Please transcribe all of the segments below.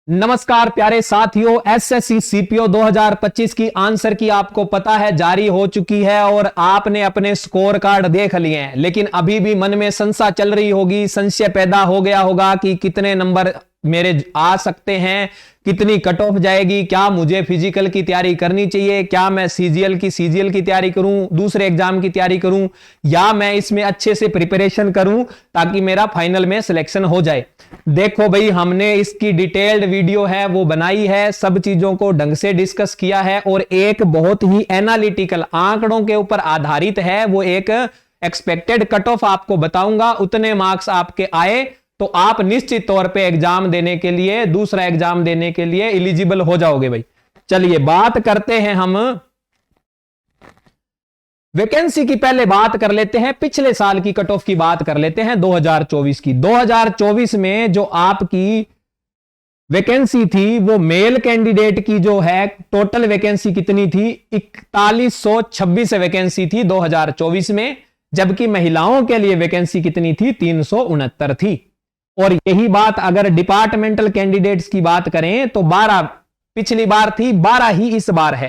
नमस्कार प्यारे साथियों, एसएससी सीपीओ 2025 की आंसर की आपको पता है जारी हो चुकी है और आपने अपने स्कोर कार्ड देख लिए हैं, लेकिन अभी भी मन में संशय चल रही होगी, संशय पैदा हो गया होगा कि कितने नंबर मेरे आ सकते हैं, कितनी कट ऑफ जाएगी, क्या मुझे फिजिकल की तैयारी करनी चाहिए, क्या मैं सीजीएल की तैयारी करूं, दूसरे एग्जाम की तैयारी करूं, या मैं इसमें अच्छे से प्रिपरेशन करूं ताकि मेरा फाइनल में सिलेक्शन हो जाए। देखो भाई, हमने इसकी डिटेल्ड वीडियो है वो बनाई है, सब चीजों को ढंग से डिस्कस किया है और एक बहुत ही एनालिटिकल आंकड़ों के ऊपर आधारित है। वो एक एक्सपेक्टेड कट ऑफ आपको बताऊंगा, उतने मार्क्स आपके आए तो आप निश्चित तौर पे एग्जाम देने के लिए, दूसरा एग्जाम देने के लिए एलिजिबल हो जाओगे भाई। चलिए बात करते हैं हम वैकेंसी की। पहले बात कर लेते हैं पिछले साल की कट ऑफ की, बात कर लेते हैं 2024 की। 2024 में जो आपकी वैकेंसी थी वो मेल कैंडिडेट की जो है टोटल वैकेंसी कितनी थी, 4126 वैकेंसी थी 2024 में, जबकि महिलाओं के लिए वैकेंसी कितनी थी, 369 थी। और यही बात अगर डिपार्टमेंटल कैंडिडेट्स की बात करें तो 12 पिछली बार थी, 12 ही इस बार है।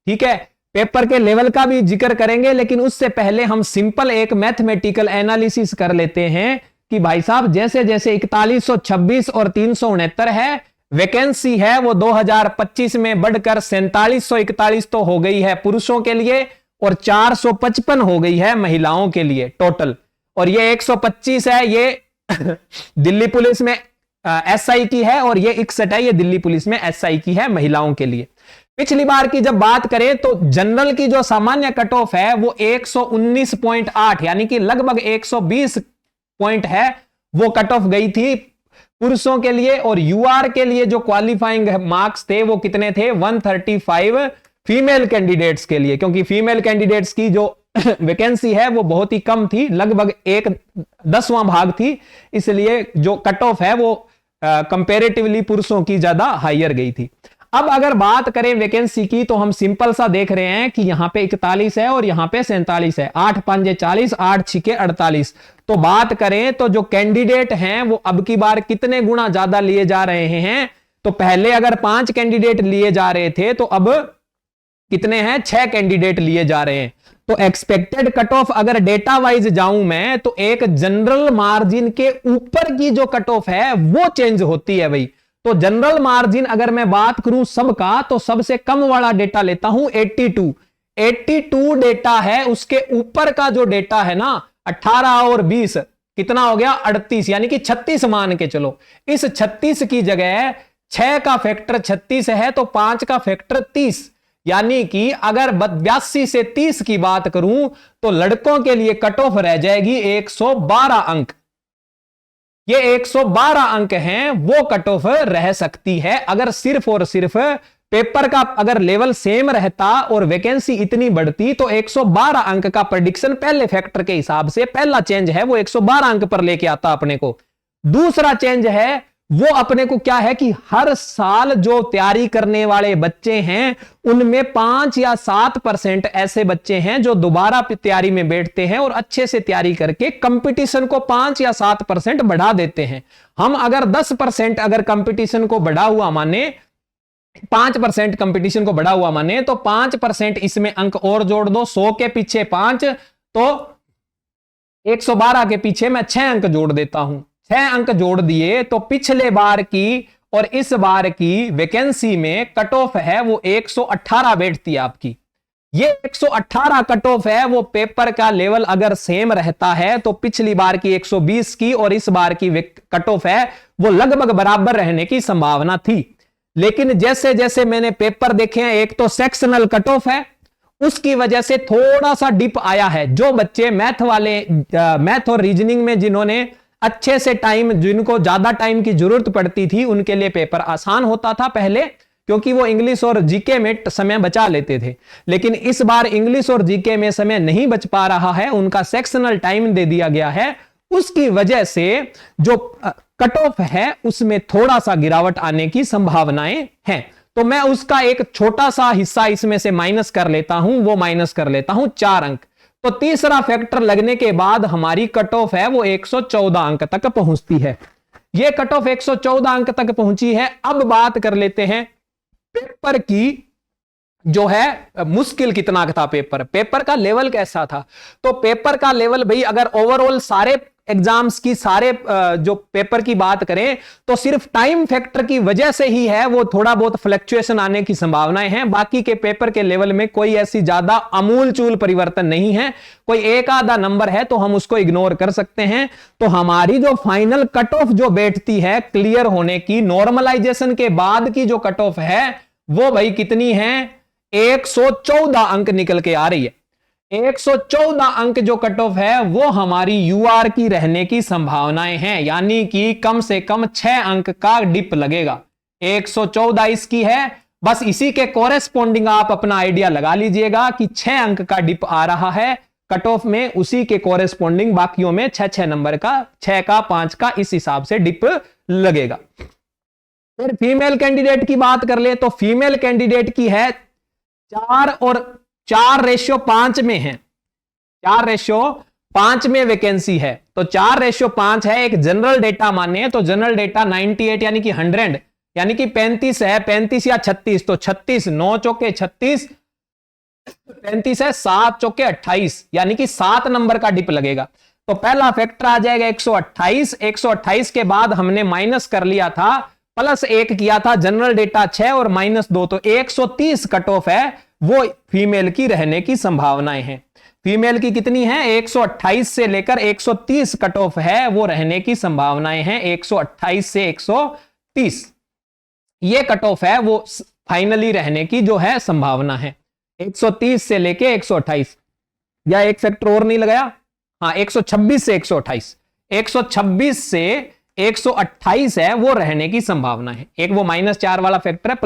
ठीक है, पेपर के लेवल का भी जिक्र करेंगे, लेकिन उससे पहले हम सिंपल एक मैथमेटिकल एनालिसिस कर लेते हैं कि भाई साहब जैसे जैसे 4126 और 369 है वैकेंसी है, वो 2025 में बढ़कर 4741 तो हो गई है पुरुषों के लिए और 455 हो गई है महिलाओं के लिए टोटल। और ये 125 है, ये दिल्ली पुलिस में एसआई की है, और ये 61 है, ये दिल्ली पुलिस में एसआई की है महिलाओं के लिए। पिछली बार की जब बात करें तो जनरल की जो सामान्य कट ऑफ है वो 119.8 यानी कि लगभग 120 पॉइंट है, वो कट ऑफ गई थी पुरुषों के लिए। और यूआर के लिए जो क्वालिफाइंग मार्क्स थे वो कितने थे, 135 फीमेल कैंडिडेट्स के लिए, क्योंकि फीमेल कैंडिडेट्स की जो वैकेंसी है वो बहुत ही कम थी, लगभग 1/10वां भाग थी, इसलिए जो कट ऑफ है वो कंपैरेटिवली पुरुषों की ज्यादा हायर गई थी। अब अगर बात करें वैकेंसी की तो हम सिंपल सा देख रहे हैं कि यहां पे 41 है और यहां पे 47 है, 8 5 40, 8 6 48। तो बात करें तो जो कैंडिडेट हैं वो अब की बार कितने गुना ज्यादा लिए जा रहे हैं, तो पहले अगर 5 कैंडिडेट लिए जा रहे थे तो अब कितने हैं, 6 कैंडिडेट लिए जा रहे हैं। तो एक्सपेक्टेड कट ऑफ अगर डेटा वाइज जाऊं मैं तो एक जनरल मार्जिन के ऊपर की जो कट ऑफ है वो चेंज होती है भाई। तो जनरल मार्जिन अगर मैं बात करूं सबका तो सबसे कम वाला डेटा लेता हूं 82 डेटा है, उसके ऊपर का जो डेटा है ना 18 और 20 कितना हो गया 38, यानी कि 36 मान के चलो। इस 36 की जगह 6 का फैक्टर 36 है तो 5 का फैक्टर 30, यानी कि अगर 82 से 30 की बात करूं तो लड़कों के लिए कट ऑफ रह जाएगी 112 अंक। ये 112 अंक हैं, वो कट ऑफ रह सकती है अगर सिर्फ और सिर्फ पेपर का अगर लेवल सेम रहता और वैकेंसी इतनी बढ़ती तो 112 अंक का प्रेडिक्शन पहले फैक्टर के हिसाब से पहला चेंज है वो 112 अंक पर लेके आता अपने को। दूसरा चेंज है वो अपने को क्या है कि हर साल जो तैयारी करने वाले बच्चे हैं उनमें 5 या 7% ऐसे बच्चे हैं जो दोबारा तैयारी में बैठते हैं और अच्छे से तैयारी करके कंपटीशन को 5 या 7% बढ़ा देते हैं। हम अगर 10% अगर कंपटीशन को बढ़ा हुआ माने, 5% कंपटीशन को बढ़ा हुआ माने तो 5% इसमें अंक और जोड़ दो, 100 के पीछे 5 तो 112 के पीछे मैं 6 अंक जोड़ देता हूं। 6 अंक जोड़ दिए तो पिछले बार की और इस बार की वैकेंसी में कट ऑफ है वो 118 बैठती है आपकी। ये 118 कट ऑफ है, वो पेपर का लेवल अगर सेम रहता है तो पिछली बार की 120 की और इस बार की कट ऑफ है वो लगभग बराबर रहने की संभावना थी। लेकिन जैसे जैसे मैंने पेपर देखे हैं, एक तो सेक्शनल कट ऑफ है, उसकी वजह से थोड़ा सा डिप आया है। जो बच्चे मैथ और रीजनिंग में जिन्होंने अच्छे से टाइम, जिनको ज्यादा टाइम की जरूरत पड़ती थी उनके लिए पेपर आसान होता था पहले, क्योंकि वो इंग्लिश और जीके में समय बचा लेते थे। लेकिन इस बार इंग्लिश और जीके में समय नहीं बच पा रहा है, उनका सेक्शनल टाइम दे दिया गया है, उसकी वजह से जो कट ऑफ है उसमें थोड़ा सा गिरावट आने की संभावनाएं हैं। तो मैं उसका एक छोटा सा हिस्सा इसमें से माइनस कर लेता हूं, वो माइनस कर लेता हूं 4 अंक। तो तीसरा फैक्टर लगने के बाद हमारी कट ऑफ है वो 114 अंक तक पहुंचती है। ये कट ऑफ 114 अंक तक पहुंची है। अब बात कर लेते हैं पेपर की, जो है मुश्किल कितना था पेपर का लेवल कैसा था। तो पेपर का लेवल भाई, अगर ओवरऑल सारे एग्जाम्स की, सारे जो पेपर की बात करें तो सिर्फ टाइम फैक्टर की वजह से ही है वो थोड़ा बहुत फ्लक्चुएशन आने की संभावनाएं हैं। बाकी के पेपर के लेवल में कोई ऐसी ज्यादा अमूलचूल परिवर्तन नहीं है। कोई एक आधा नंबर है तो हम उसको इग्नोर कर सकते हैं। तो हमारी जो फाइनल कट ऑफ जो बैठती है क्लियर होने की, नॉर्मलाइजेशन के बाद की जो कट ऑफ है वो भाई कितनी है, 114 अंक निकल के आ रही है। 114 अंक जो कट ऑफ है वो हमारी यूआर की रहने की संभावनाएं हैं, यानी कि कम से कम 6 अंक का डिप लगेगा। 114 इसकी है, बस इसी के कोरेस्पोंडिंग आप अपना आइडिया लगा लीजिएगा कि 6 अंक का डिप आ रहा है कट ऑफ में, उसी के कोरेस्पोंडिंग बाकियों में 6 नंबर का, 6 का 5 का, इस हिसाब से डिप लगेगा। फिर फीमेल कैंडिडेट की बात कर ले तो फीमेल कैंडिडेट की है 4 और 4:5 में है, 4:5 में वैकेंसी है। तो 4:5 है। एक जनरल डेटा माने तो जनरल डेटा 98 यानी कि 100 यानी कि 35 है, 35 या 36, तो 36, 9 चौके 36, 35 है, 7 चौके 28 यानी कि 7 नंबर का डिप लगेगा। तो पहला फैक्टर आ जाएगा 128। 128 के बाद हमने माइनस कर लिया था, प्लस 1 किया था, जनरल डेटा 6 और -2, तो 130 कट ऑफ है वो फीमेल की रहने की संभावनाएं हैं। फीमेल की कितनी है, 128 से लेकर 130 कट ऑफ है वो रहने की संभावनाएं हैं। 128 से 130 ये कट ऑफ है वो फाइनली रहने की जो है संभावना है। 130 से लेके 128, या एक फैक्टर और नहीं लगाया, हाँ 126 से 128, 126 से 128 है वो रहने की संभावना है। एक वो -4 वाला फैक्टर है,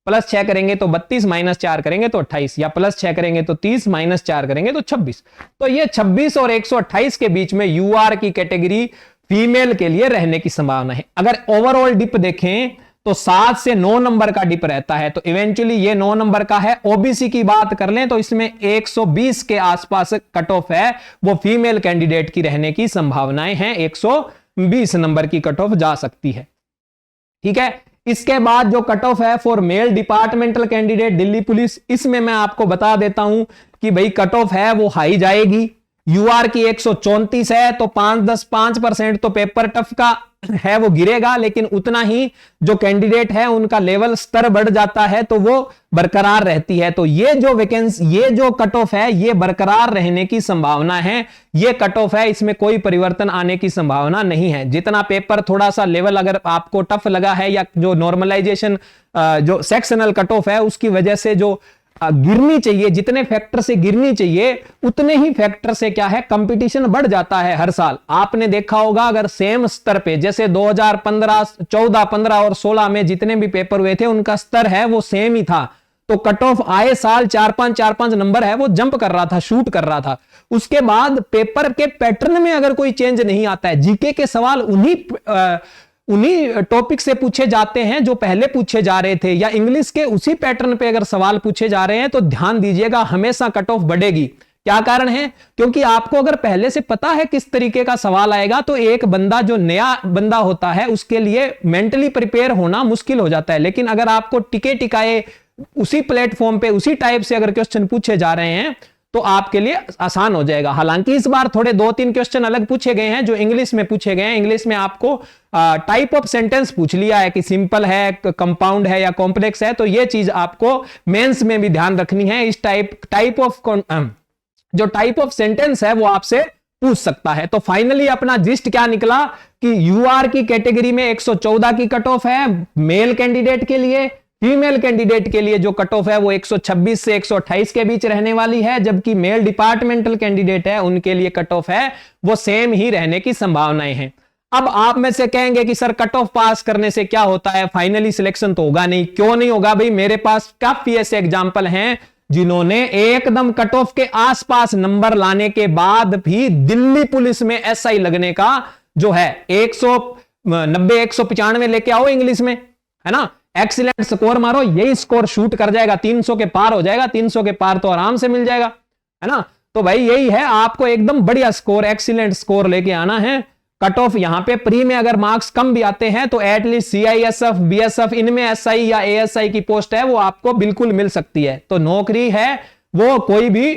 +6 करेंगे तो 32, -4 करेंगे तो 28, या +6 करेंगे तो 30, -4 करेंगे तो 26। तो ये 26 और 128 के बीच में यूआर की कैटेगरी फीमेल के लिए रहने की संभावना है। अगर ओवरऑल डिप देखें तो 7 से 9 नंबर का डिप रहता है, तो इवेंचुअली ये 9 नंबर का है। ओबीसी की बात कर लें तो इसमें 120 के आसपास कट ऑफ है वो फीमेल कैंडिडेट की रहने की संभावनाएं हैं। 120 नंबर की कट ऑफ जा सकती है, ठीक है। इसके बाद जो कट ऑफ है for male departmental candidate Delhi police, इसमें मैं आपको बता देता हूं कि भाई कट ऑफ है वो हाई जाएगी। यूआर की 134 है, तो 5% तो पेपर टफ का है वो गिरेगा, लेकिन उतना ही जो कैंडिडेट है उनका लेवल स्तर बढ़ जाता है तो वो बरकरार रहती है। तो ये जो वैकेंसी, ये जो कट ऑफ है ये बरकरार रहने की संभावना है। ये कट ऑफ है, इसमें कोई परिवर्तन आने की संभावना नहीं है। जितना पेपर थोड़ा सा लेवल अगर आपको टफ लगा है, या जो नॉर्मलाइजेशन जो सेक्शनल कट ऑफ है उसकी वजह से जो गिरनी चाहिए, जितने फैक्टर से गिरनी चाहिए उतने ही फैक्टर से क्या है कंपटीशन बढ़ जाता है हर साल। आपने देखा होगा अगर सेम स्तर पे जैसे 2015, 14, 15 और 16 में जितने भी पेपर हुए थे उनका स्तर है वो सेम ही था, तो कट ऑफ आए साल 4-5 नंबर है वो जंप कर रहा था, शूट कर रहा था। उसके बाद पेपर के पैटर्न में अगर कोई चेंज नहीं आता है, जीके के सवाल उन्हीं टॉपिक से पूछे जाते हैं जो पहले पूछे जा रहे थे, या इंग्लिश के उसी पैटर्न पे अगर सवाल पूछे जा रहे हैं, तो ध्यान दीजिएगा हमेशा कट ऑफ बढ़ेगी। क्या कारण है, क्योंकि आपको अगर पहले से पता है किस तरीके का सवाल आएगा, तो एक बंदा जो नया बंदा होता है उसके लिए मेंटली प्रिपेयर होना मुश्किल हो जाता है। लेकिन अगर आपको टिके टिकाए उसी प्लेटफॉर्म पे उसी टाइप से अगर क्वेश्चन पूछे जा रहे हैं तो आपके लिए आसान हो जाएगा। हालांकि इस बार थोड़े 2-3 क्वेश्चन अलग पूछे गए हैं जो इंग्लिश में पूछे गए हैं। इंग्लिश में आपको टाइप ऑफ सेंटेंस पूछ लिया है कि सिंपल है, कंपाउंड है या कॉम्प्लेक्स है, तो ये चीज आपको मेंस में भी ध्यान रखनी है। इस टाइप ऑफ सेंटेंस है वो आपसे पूछ सकता है। तो फाइनली अपना जिस्ट क्या निकला कि यूआर की कैटेगरी में 114 की कट ऑफ है मेल कैंडिडेट के लिए। फीमेल कैंडिडेट के लिए जो कट ऑफ है वो 126 से 128 के बीच रहने वाली है, जबकि मेल डिपार्टमेंटल कैंडिडेट है उनके लिए कट ऑफ है वो सेम ही रहने की संभावनाएं हैं। अब आप में से कहेंगे कि सर कट ऑफ पास करने से क्या होता है, फाइनली सिलेक्शन तो होगा नहीं। क्यों नहीं होगा भाई, मेरे पास काफी ऐसे एग्जाम्पल हैं जिन्होंने एकदम कट ऑफ के आसपास नंबर लाने के बाद भी दिल्ली पुलिस में एसआई लगने का जो है 190, 195 लेके आओ इंग्लिश में, है ना, एक्सीलेंट स्कोर मारो, यही स्कोर शूट कर जाएगा, 300 के पार हो जाएगा। 300 के पार तो आराम से मिल जाएगा, है ना। तो भाई यही है, आपको एकदम बढ़िया स्कोर, एक्सीलेंट स्कोर लेके आना है। कट ऑफ यहां पे प्री में अगर मार्क्स कम भी आते हैं तो एटलीस्ट सीआईएसएफ, बीएसएफ इनमें एसआई या एएसआई की पोस्ट है वो आपको बिल्कुल मिल सकती है। तो नौकरी है वो कोई भी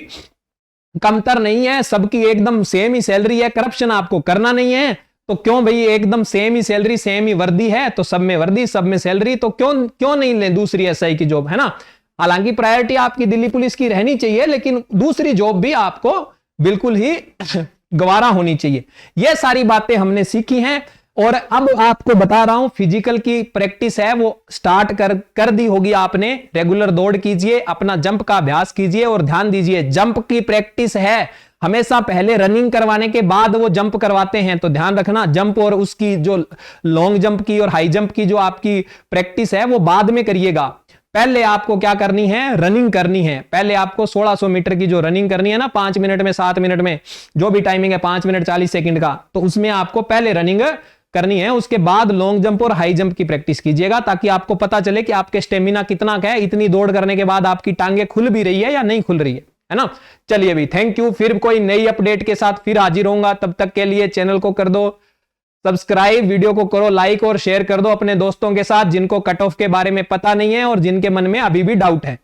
कमतर नहीं है, सबकी एकदम सेम ही सैलरी है, करप्शन आपको करना नहीं है। तो क्यों भाई, एकदम सेम ही सैलरी, सेम ही वर्दी है, तो सब में वर्दी सब में सैलरी, तो क्यों नहीं ले दूसरी एसआई की जॉब, है ना। हालांकि प्रायोरिटी आपकी दिल्ली पुलिस की रहनी चाहिए, लेकिन दूसरी जॉब भी आपको बिल्कुल ही गवारा होनी चाहिए। ये सारी बातें हमने सीखी हैं और अब आपको बता रहा हूं फिजिकल की प्रैक्टिस है वो स्टार्ट कर दी होगी आपने। रेगुलर दौड़ कीजिए, अपना जंप का अभ्यास कीजिए और ध्यान दीजिए जंप की प्रैक्टिस है, हमेशा पहले रनिंग करवाने के बाद वो जंप करवाते हैं, तो ध्यान रखना जंप और उसकी जो लॉन्ग जंप की और हाई जंप की जो आपकी प्रैक्टिस है वो बाद में करिएगा। पहले आपको क्या करनी है, रनिंग करनी है। पहले आपको 1600 मीटर की जो रनिंग करनी है ना, 5 मिनट में 7 मिनट में जो भी टाइमिंग है 5 मिनट 40 सेकंड का, तो उसमें आपको पहले रनिंग करनी है, उसके बाद लॉन्ग जंप और हाई जंप की प्रैक्टिस कीजिएगा, ताकि आपको पता चले कि आपके स्टेमिना कितना का है। इतनी दौड़ करने के बाद आपकी टांगे खुल भी रही है या नहीं खुल रही है ना। चलिए भाई, थैंक यू। फिर कोई नई अपडेट के साथ फिर हाजिर होऊंगा, तब तक के लिए चैनल को कर दो सब्सक्राइब, वीडियो को करो लाइक और शेयर कर दो अपने दोस्तों के साथ जिनको कट ऑफ के बारे में पता नहीं है और जिनके मन में अभी भी डाउट है।